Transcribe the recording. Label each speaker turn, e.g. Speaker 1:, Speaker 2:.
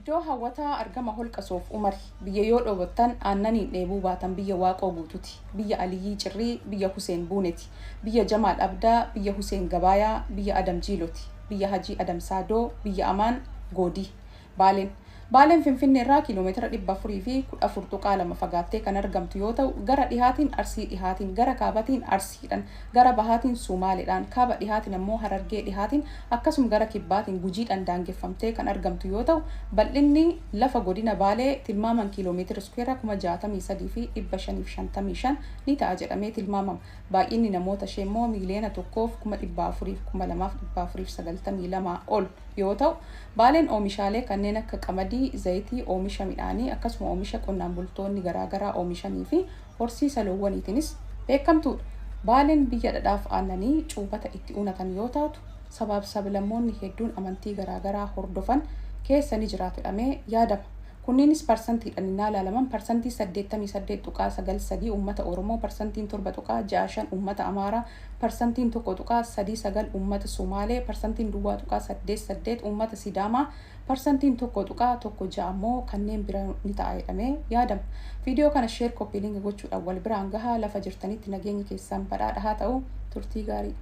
Speaker 1: Iddoo hawwataa argama holqa Soof Umar biyya yoo dhoowwattan aannaniin dheebuu baatan biyya Waaqoo guutuuti. Biyya Aliyyii Cirrii, biyya Huseen Buuneeti. Biyya Jamaal Abdaa, biyya Huseen Gabaayaa, biyya Adam Jiilooti. Biyya Hajii Adam Saadoo, biyya Amaan Goodii. Baaleen Finfinnee irraa kiiloomeetira 414 fagaattee kan argamtu yoo ta'u, gara dhihaatiin Arsii dhihaatiin, gara kaabatiin Arsiidhaan, gara bahaatiin Sumaaleedhaan, kaaba dhihaatiin ammoo Harargee dhihaatiin, akkasuma gara kibbaatiin Gujiidhaan daangeffamtee kan argamtu yoo ta'u, bal'inni lafa godina Baalee tilmaaman kiiloomeetira iskuweeraa 63,555 ni ta'a jedhamee tilmaamama. Baay'inni namoota ishee immoo miiliyoona 1,400,292 ol yoo ta'u, Baaleen oomishaalee kanneen akka qamadii, zayitii, oomisha midhaanii akkasuma oomisha qonnaan bultoonni garaagaraa oomishanii fi horsiisa loowwaniitiinis beekamtuudha. Baaleen biyya dhadhaaf aannanii cuubata itti unatan yoo taatu, sabaaf sablammoonni hedduun amantii garaagaraa hordofan keessa ni jiraatu jedhamee yaadama. Kunniinis parsantiidhaan innaa ilaalaman parsantii 88.93 uummata Oromoo, parsantiin 7.65 uummata Amaaraa, parsantiin 1.39 uummata Somaalee, parsantiin 2.88 uummata Sidaamaa, parsantiin 1.16 ammoo kanneen biroo ni ta'a jedhamee yaadama. Viidiyoo kana sheer koppii linkii gochuudhaan wal biraan gahaa. Lafa jirtanitti nageenyi keessan badhaadha haa ta'u. Turtii gaarii.